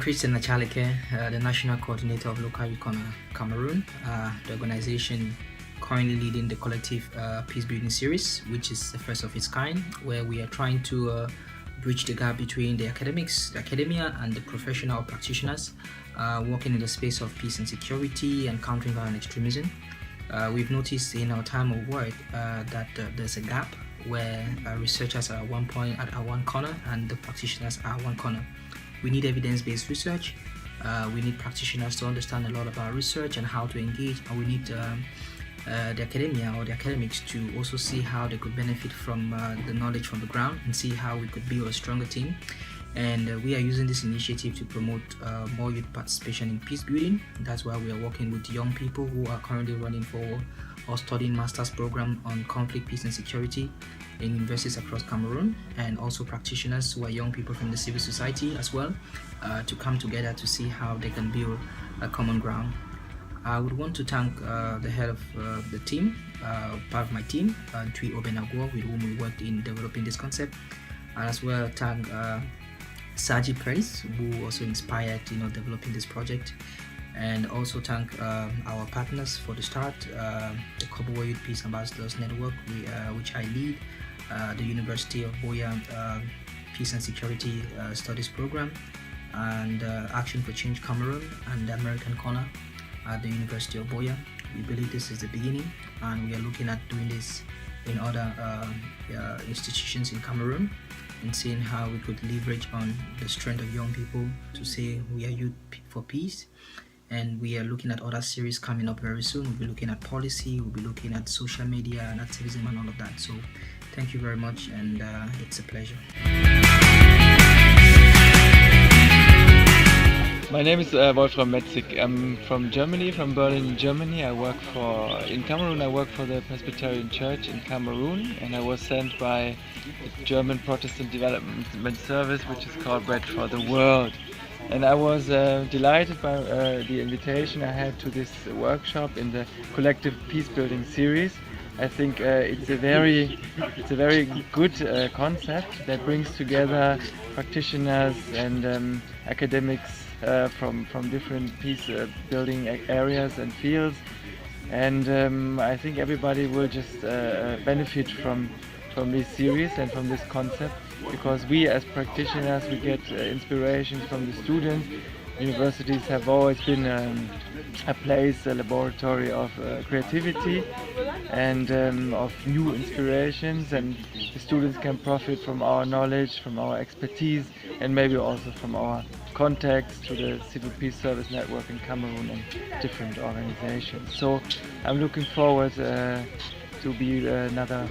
Christian Nachalike, the National Coordinator of Local Youth Corner Cameroon, the organization currently leading the collective peace building series, which is the first of its kind, where we are trying to bridge the gap between the academics, the academia, and the professional practitioners working in the space of peace and security and countering violent extremism. We've noticed in our time of work that there's a gap where researchers are at one point at one corner and the practitioners are at one corner. We need evidence-based research. We need practitioners to understand a lot about research and how to engage, and we need the academia or the academics to also see how they could benefit from the knowledge from the ground and see how we could build a stronger team. And we are using this initiative to promote more youth participation in peace building. That's why we are working with young people who are currently running for or studying master's program on conflict, peace and security in universities across Cameroon, and also practitioners who are young people from the civil society as well, to come together to see how they can build a common ground. I would want to thank the head of the team, part of my team, Tui Obenagwo, with whom we worked in developing this concept, and as well thank Saji Prince, who also inspired developing this project, and also thank our partners for the start, the Kobo Youth Peace Ambassadors Network, which I lead, the University of Buea Peace and Security Studies Program, and Action for Change Cameroon, and the American Corner at the University of Buea. We believe this is the beginning, and we are looking at doing this in other institutions in Cameroon, and seeing how we could leverage on the strength of young people to say we are youth for peace. And we are looking at other series coming up very soon. We'll be looking at policy, we'll be looking at social media and activism and all of that. So thank you very much, and it's a pleasure. My name is Wolfram Metzig. I'm from Germany, from Berlin, Germany. In Cameroon, I work for the Presbyterian Church in Cameroon, and I was sent by the German Protestant Development Service, which is called Bread for the World. And I was delighted by the invitation I had to this workshop in the collective peace building series. I think it's a very good concept that brings together practitioners and academics from different peace building areas and fields, and I think everybody will just benefit from this series and from this concept, because we as practitioners, we get inspirations from the students. Universities have always been a place, a laboratory of creativity and of new inspirations, and the students can profit from our knowledge, from our expertise, and maybe also from our contacts to the Civil Peace Service Network in Cameroon and different organizations. So I'm looking forward to be another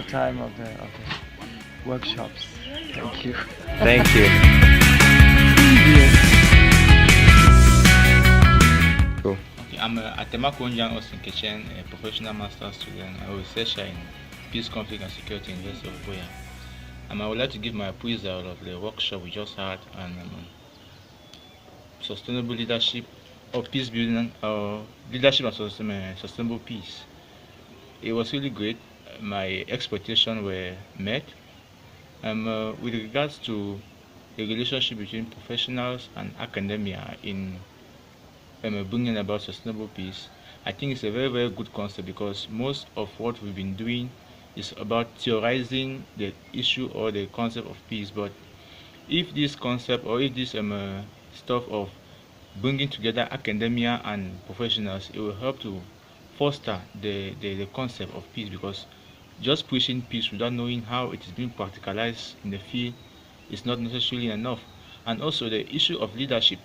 time of the workshops. Thank you. Thank you. Cool. Okay, I'm Atema Konjang Austin Kitchen, a professional master's student and researcher in peace, conflict and security in the University of Buea. I would like to give my appraisal of the workshop we just had on sustainable leadership or peace building, or leadership and sustainable peace. It was really great. My expectations were met. With regards to the relationship between professionals and academia in bringing about sustainable peace, I think it's a very good concept, because most of what we've been doing is about theorizing the issue or the concept of peace. But if this concept, or if this stuff of bringing together academia and professionals, it will help to foster the concept of peace, because just preaching peace without knowing how it is being practicalized in the field is not necessarily enough. And also the issue of leadership,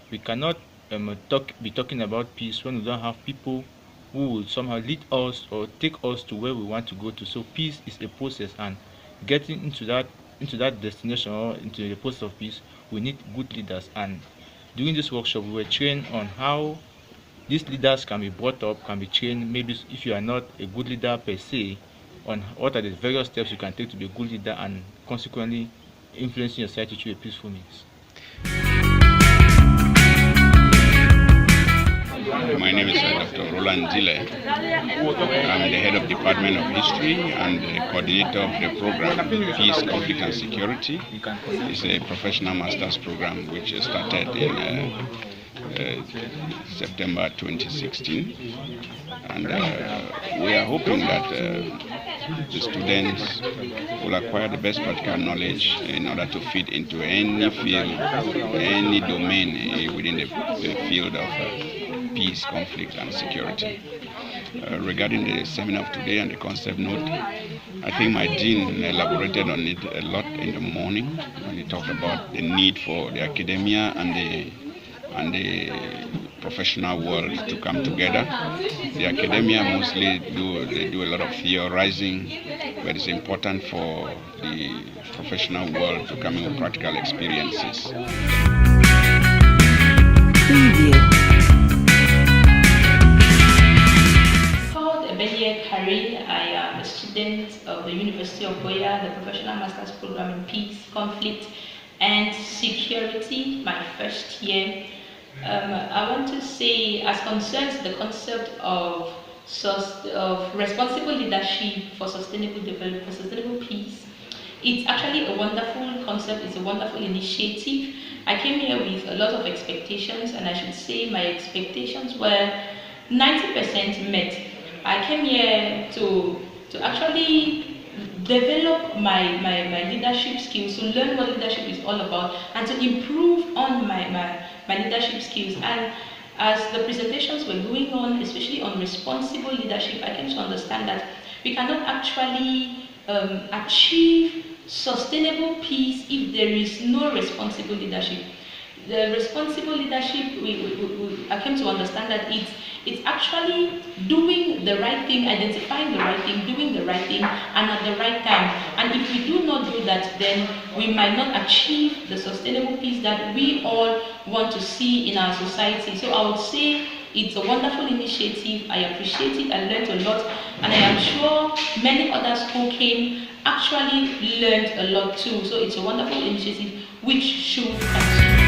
we cannot be talking about peace when we don't have people who will somehow lead us or take us to where we want to go to. So peace is a process, and getting into that destination or into the process of peace, we need good leaders. And during this workshop, we were trained on how these leaders can be brought up, can be trained. Maybe if you are not a good leader per se, on what are the various steps you can take to be a good leader, and consequently influencing your society through a peaceful means. My name is Dr. Roland Zille. I'm the head of Department of History and the coordinator of the program Peace, Conflict and Security. It's a professional master's program which started in September 2016. And we are hoping that the students will acquire the best practical knowledge in order to fit into any field, any domain within the field of peace, conflict, and security. Regarding the seminar of today and the concept note, I think my dean elaborated on it a lot in the morning when he talked about the need for the academia and the professional world to come together. The academia mostly do a lot of theorizing, but it's important for the professional world to come in with practical experiences. I am a student of the University of Boya, the Professional Master's Program in Peace, Conflict and Security, my first year. I want to say, as concerns the concept of responsible leadership for sustainable development, for sustainable peace, it's actually a wonderful concept, it's a wonderful initiative. I came here with a lot of expectations, and I should say my expectations were 90% met. I came here to actually develop my leadership skills, to learn what leadership is all about, and to improve on my leadership skills. And as the presentations were going on, especially on responsible leadership, I came to understand that we cannot actually achieve sustainable peace if there is no responsible leadership. The responsible leadership, I came to understand that it's actually doing the right thing, identifying the right thing, doing the right thing, and at the right time. And if we do not do that, then we might not achieve the sustainable peace that we all want to see in our society. So I would say it's a wonderful initiative. I appreciate it. I learned a lot, and I am sure many others who came actually learned a lot too. So it's a wonderful initiative which should continue.